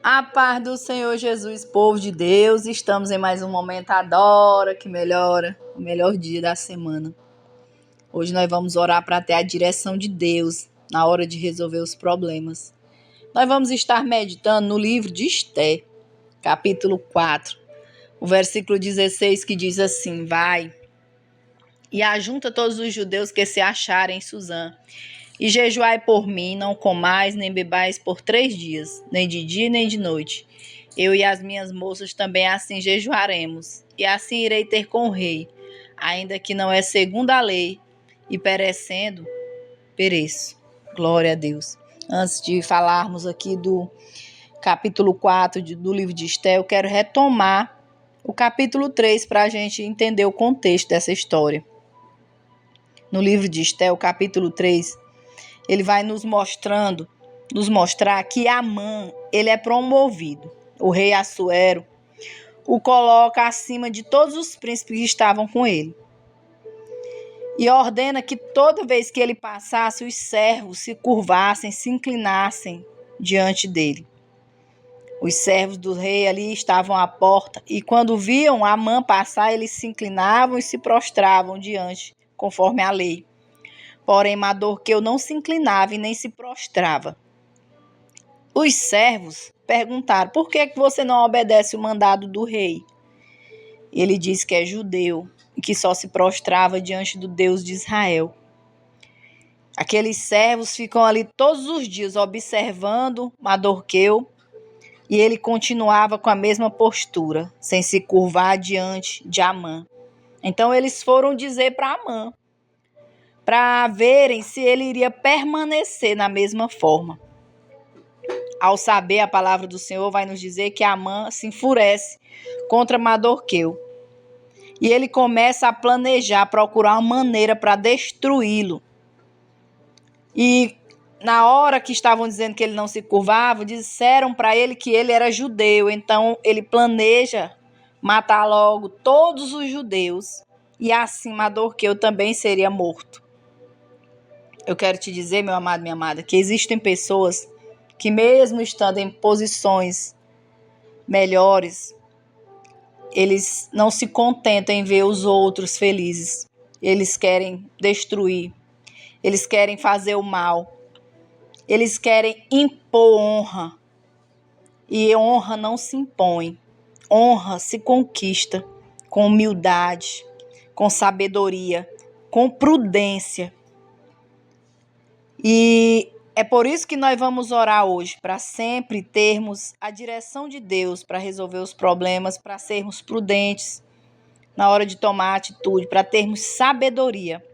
A paz do Senhor Jesus, povo de Deus, estamos em mais um momento Adora que melhora, o melhor dia da semana. Hoje nós vamos orar para ter a direção de Deus na hora de resolver os problemas. Nós vamos estar meditando no livro de Esté, capítulo 4, o versículo 16, que diz assim: Vai e ajunta todos os judeus que se acharem em Suzã, e jejuai por mim, não comais nem bebais por 3 dias, nem de dia nem de noite. Eu e as minhas moças também assim jejuaremos, e assim irei ter com o rei, ainda que não é segundo a lei, e perecendo, pereço. Glória a Deus. Antes de falarmos aqui do capítulo 4 do livro de Esté, eu quero retomar o capítulo 3 para a gente entender o contexto dessa história. No livro de Esté, o capítulo 3, ele vai nos mostrar que Amã, ele é promovido. O rei Assuero o coloca acima de todos os príncipes que estavam com ele. E ordena que toda vez que ele passasse, os servos se curvassem, se inclinassem diante dele. Os servos do rei ali estavam à porta, e quando viam Amã passar, eles se inclinavam e se prostravam diante, conforme a lei. Porém, Mardoqueu não se inclinava e nem se prostrava. Os servos perguntaram: por que você não obedece o mandado do rei? Ele disse que é judeu e que só se prostrava diante do Deus de Israel. Aqueles servos ficam ali todos os dias observando Mardoqueu, e ele continuava com a mesma postura, sem se curvar diante de Amã. Então eles foram dizer para Amã, para verem se ele iria permanecer na mesma forma. Ao saber a palavra do Senhor, vai nos dizer que Amã se enfurece contra Mardoqueu. E ele começa a planejar, procurar uma maneira para destruí-lo. E na hora que estavam dizendo que ele não se curvava, disseram para ele que ele era judeu. Então ele planeja matar logo todos os judeus. E assim Mardoqueu também seria morto. Eu quero te dizer, meu amado, minha amada, que existem pessoas que mesmo estando em posições melhores, eles não se contentam em ver os outros felizes. Eles querem destruir, eles querem fazer o mal, eles querem impor honra. E honra não se impõe, honra se conquista com humildade, com sabedoria, com prudência. E é por isso que nós vamos orar hoje, para sempre termos a direção de Deus para resolver os problemas, para sermos prudentes na hora de tomar atitude, para termos sabedoria.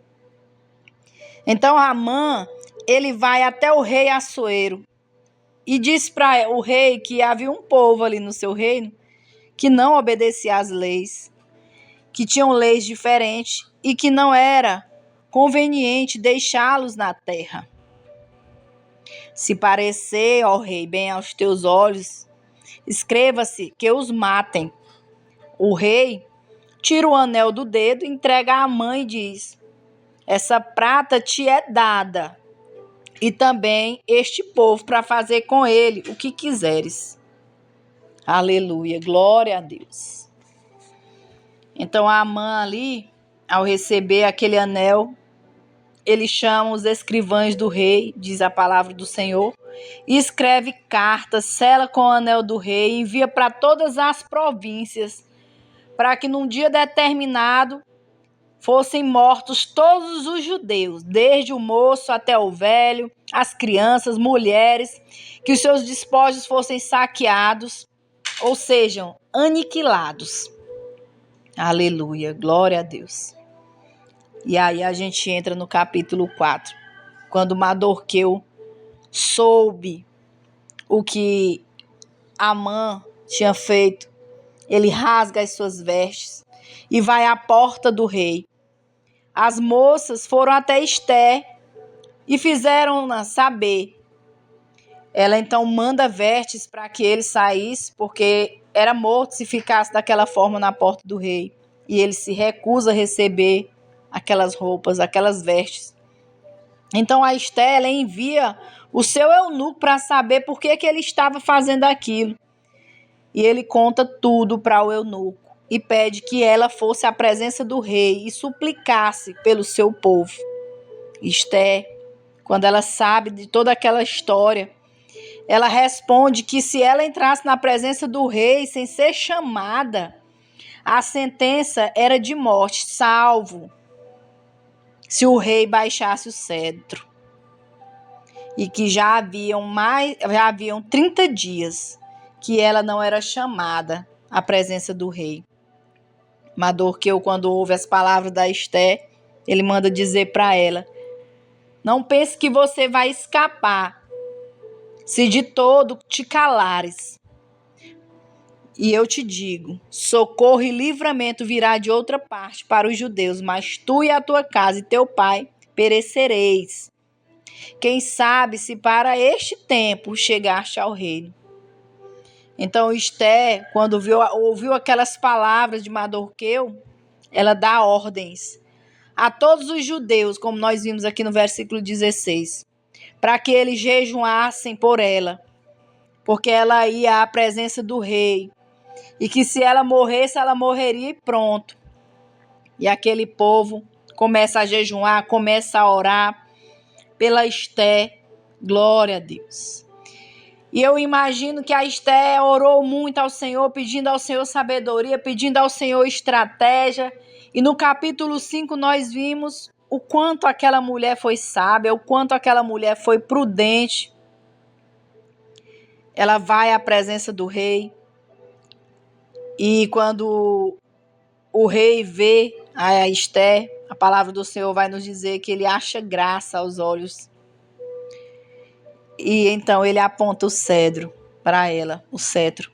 Então Amã, ele vai até o rei Assuero e diz para o rei que havia um povo ali no seu reino que não obedecia às leis, que tinham leis diferentes e que não era conveniente deixá-los na terra. Se parecer, ó rei, bem aos teus olhos, escreva-se que os matem. O rei tira o anel do dedo, entrega à mãe e diz: essa prata te é dada, e também este povo, para fazer com ele o que quiseres. Aleluia, glória a Deus. Então Amã ali, ao receber aquele anel, ele chama os escrivães do rei, diz a palavra do Senhor, e escreve cartas, sela com o anel do rei, envia para todas as províncias, para que num dia determinado fossem mortos todos os judeus, desde o moço até o velho, as crianças, mulheres, que os seus despojos fossem saqueados, ou sejam, aniquilados. Aleluia, glória a Deus. E aí a gente entra no capítulo 4, quando Mardoqueu soube o que Amã tinha feito. Ele rasga as suas vestes e vai à porta do rei. As moças foram até Esté e fizeram-na saber. Ela então manda vestes para que ele saísse, porque era morto se ficasse daquela forma na porta do rei. E ele se recusa a receber aquelas roupas, aquelas vestes. Então a Esté, ela envia o seu eunuco para saber por que ele estava fazendo aquilo. E ele conta tudo para o eunuco e pede que ela fosse à presença do rei e suplicasse pelo seu povo. Esté, quando ela sabe de toda aquela história, ela responde que se ela entrasse na presença do rei sem ser chamada, a sentença era de morte, salvo se o rei baixasse o cetro. E que já haviam 30 dias que ela não era chamada à presença do rei. Mardoqueu, quando ouve as palavras da Esté, ele manda dizer para ela: não pense que você vai escapar se de todo te calares. E eu te digo, socorro e livramento virá de outra parte para os judeus, mas tu e a tua casa e teu pai perecereis. Quem sabe se para este tempo chegaste ao reino. Então Esté, quando ouviu aquelas palavras de Mardoqueu, ela dá ordens a todos os judeus, como nós vimos aqui no versículo 16, para que eles jejuassem por ela, porque ela ia à presença do rei, e que se ela morresse, ela morreria e pronto. E aquele povo começa a jejuar, começa a orar pela Esté. Glória a Deus. E eu imagino que a Esté orou muito ao Senhor, pedindo ao Senhor sabedoria, pedindo ao Senhor estratégia. E no capítulo 5 nós vimos o quanto aquela mulher foi sábia, o quanto aquela mulher foi prudente. Ela vai à presença do rei. E quando o rei vê a Esté, a palavra do Senhor vai nos dizer que ele acha graça aos olhos. E então ele aponta o cetro para ela, o cetro.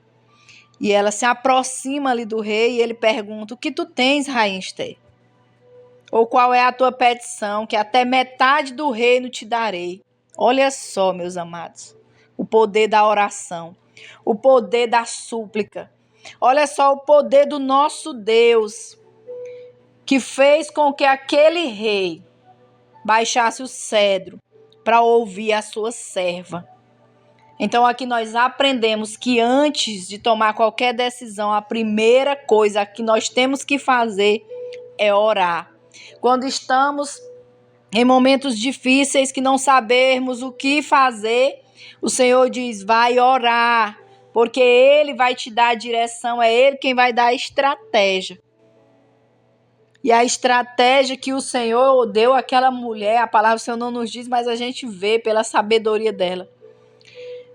E ela se aproxima ali do rei e ele pergunta: o que tu tens, rainha Esté? Ou qual é a tua petição, que até metade do reino te darei. Olha só, meus amados, o poder da oração, o poder da súplica. Olha só o poder do nosso Deus, que fez com que aquele rei baixasse o cedro para ouvir a sua serva. Então aqui nós aprendemos que antes de tomar qualquer decisão, a primeira coisa que nós temos que fazer é orar. Quando estamos em momentos difíceis que não sabemos o que fazer, o Senhor diz: vai orar, porque Ele vai te dar a direção, é Ele quem vai dar a estratégia. E a estratégia que o Senhor deu àquela mulher, a palavra do Senhor não nos diz, mas a gente vê pela sabedoria dela.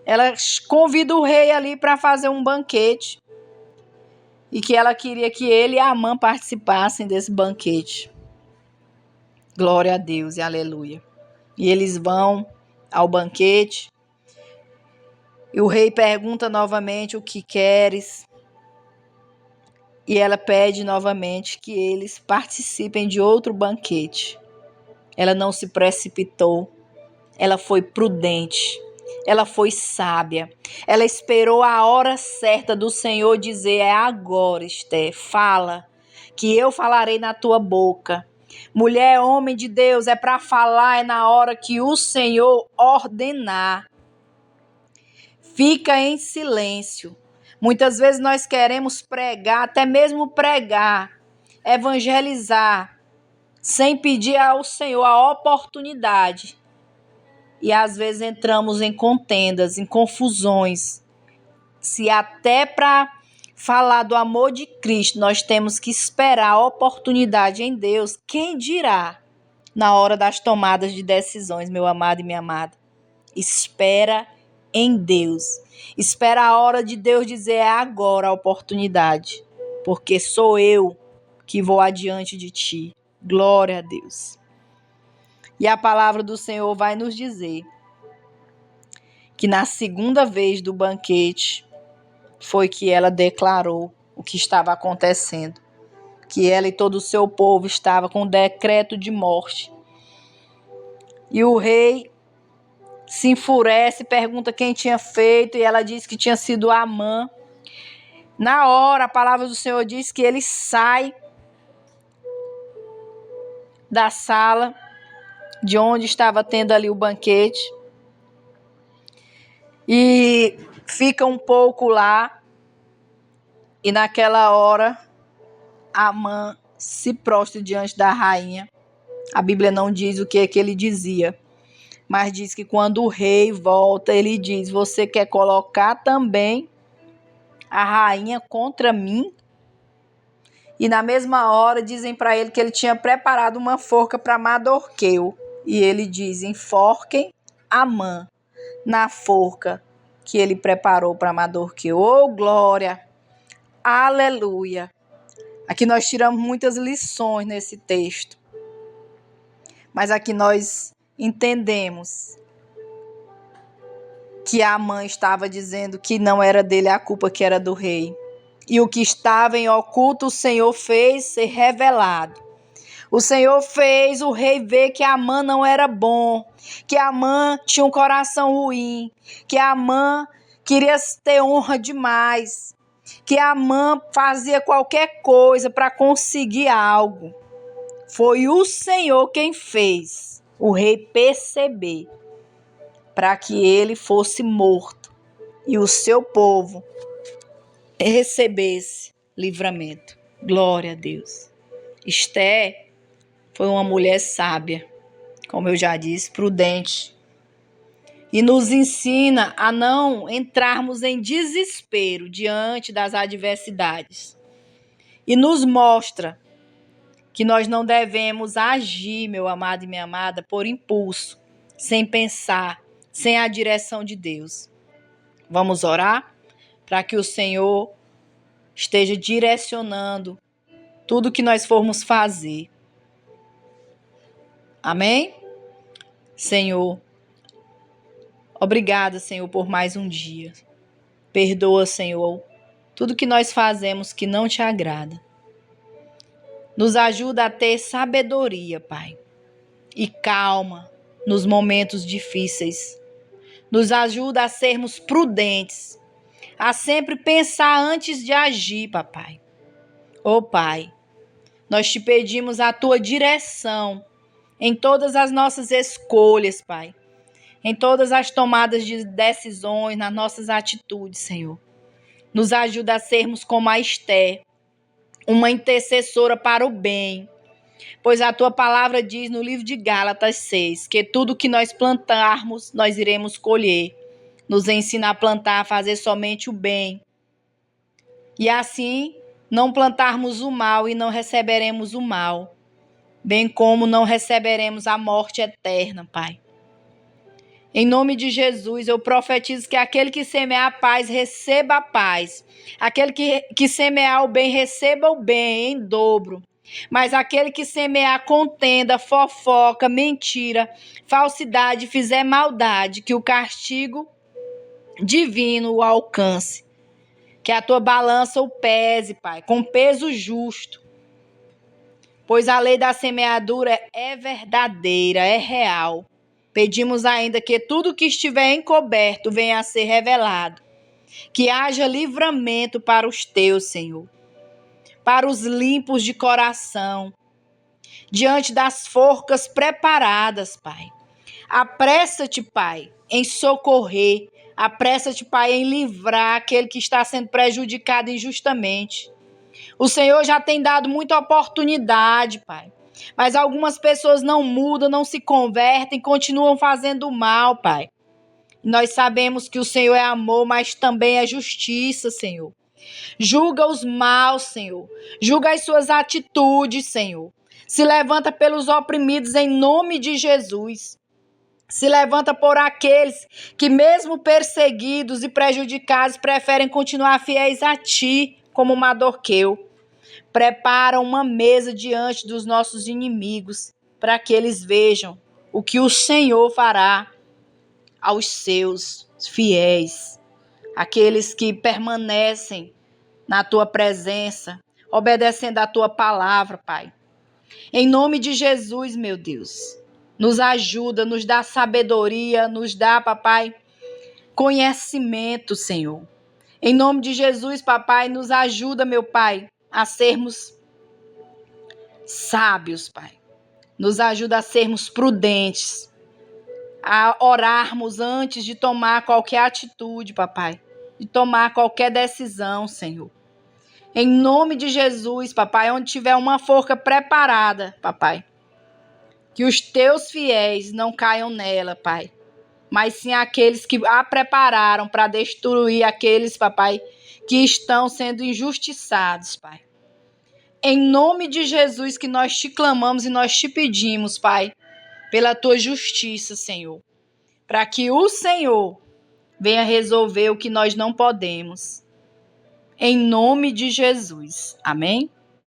Ela convida o rei ali para fazer um banquete. E que ela queria que ele e a Amã participassem desse banquete. Glória a Deus e aleluia. E eles vão ao banquete. E o rei pergunta novamente: o que queres? E ela pede novamente que eles participem de outro banquete. Ela não se precipitou. Ela foi prudente. Ela foi sábia. Ela esperou a hora certa do Senhor dizer: é agora, Esté, fala, que eu falarei na tua boca. Mulher, homem de Deus, é para falar, é na hora que o Senhor ordenar. Fica em silêncio. Muitas vezes nós queremos pregar, até mesmo pregar, evangelizar, sem pedir ao Senhor a oportunidade. E às vezes entramos em contendas, em confusões. Se até para falar do amor de Cristo nós temos que esperar a oportunidade em Deus, quem dirá na hora das tomadas de decisões, meu amado e minha amada? Espera em Deus. Espera a hora de Deus dizer: é agora a oportunidade, porque sou eu que vou adiante de ti. Glória a Deus. E a palavra do Senhor vai nos dizer que na segunda vez do banquete foi que ela declarou o que estava acontecendo, que ela e todo o seu povo estavam com decreto de morte. E o rei se enfurece, pergunta quem tinha feito, e ela diz que tinha sido Amã. Na hora, a palavra do Senhor diz que ele sai da sala de onde estava tendo ali o banquete. E fica um pouco lá. E naquela hora, Amã se prostra diante da rainha. A Bíblia não diz o que é que ele dizia, mas diz que quando o rei volta, ele diz: você quer colocar também a rainha contra mim? E na mesma hora dizem para ele que ele tinha preparado uma forca para Mardoqueu. E ele diz: enforquem Amã na forca que ele preparou para Mardoqueu. Oh, glória! Aleluia! Aqui nós tiramos muitas lições nesse texto. Mas aqui nós entendemos que Amã estava dizendo que não era dele a culpa, que era do rei. E o que estava em oculto, o Senhor fez ser revelado. O Senhor fez o rei ver que Amã não era bom, que Amã tinha um coração ruim, que Amã queria ter honra demais, que Amã fazia qualquer coisa para conseguir algo. Foi o Senhor quem fez o rei perceber, para que ele fosse morto e o seu povo recebesse livramento. Glória a Deus. Esté foi uma mulher sábia, como eu já disse, prudente, e nos ensina a não entrarmos em desespero diante das adversidades. E nos mostra que nós não devemos agir, meu amado e minha amada, por impulso, sem pensar, sem a direção de Deus. Vamos orar para que o Senhor esteja direcionando tudo que nós formos fazer. Amém? Senhor, obrigada, Senhor, por mais um dia. Perdoa, Senhor, tudo que nós fazemos que não te agrada. Nos ajuda a ter sabedoria, Pai, e calma nos momentos difíceis. Nos ajuda a sermos prudentes, a sempre pensar antes de agir, papai. Ô Pai, nós te pedimos a tua direção em todas as nossas escolhas, Pai. Em todas as tomadas de decisões, nas nossas atitudes, Senhor. Nos ajuda a sermos como a Esté, uma intercessora para o bem. Pois a tua palavra diz no livro de Gálatas 6, que tudo que nós plantarmos, nós iremos colher. Nos ensina a plantar, a fazer somente o bem. E assim, não plantarmos o mal e não receberemos o mal. Bem como não receberemos a morte eterna, Pai. Em nome de Jesus, eu profetizo que aquele que semear a paz, receba a paz. Aquele que semear o bem, receba o bem em dobro. Mas aquele que semear contenda, fofoca, mentira, falsidade, fizer maldade, que o castigo divino o alcance. Que a tua balança o pese, Pai, com peso justo. Pois a lei da semeadura é verdadeira, é real. Pedimos ainda que tudo que estiver encoberto venha a ser revelado. Que haja livramento para os teus, Senhor. Para os limpos de coração. Diante das forcas preparadas, Pai. Apressa-te, Pai, em socorrer. Apressa-te, Pai, em livrar aquele que está sendo prejudicado injustamente. O Senhor já tem dado muita oportunidade, Pai. Mas algumas pessoas não mudam, não se convertem, continuam fazendo mal, Pai. Nós sabemos que o Senhor é amor, mas também é justiça, Senhor. Julga os maus, Senhor. Julga as suas atitudes, Senhor. Se levanta pelos oprimidos em nome de Jesus. Se levanta por aqueles que, mesmo perseguidos e prejudicados, preferem continuar fiéis a Ti, como Mardoqueu. Prepara uma mesa diante dos nossos inimigos, para que eles vejam o que o Senhor fará aos seus fiéis, aqueles que permanecem na tua presença, obedecendo a tua palavra, Pai. Em nome de Jesus, meu Deus, nos ajuda, nos dá sabedoria, nos dá, papai, conhecimento, Senhor. Em nome de Jesus, papai, nos ajuda, meu Pai, a sermos sábios, Pai. Nos ajuda a sermos prudentes, a orarmos antes de tomar qualquer atitude, papai, de tomar qualquer decisão, Senhor. Em nome de Jesus, papai, onde tiver uma forca preparada, papai, que os teus fiéis não caiam nela, pai, mas sim aqueles que a prepararam para destruir aqueles, papai, que estão sendo injustiçados, pai. Em nome de Jesus que nós te clamamos e nós te pedimos, pai, pela tua justiça, Senhor, para que o Senhor venha resolver o que nós não podemos. Em nome de Jesus. Amém?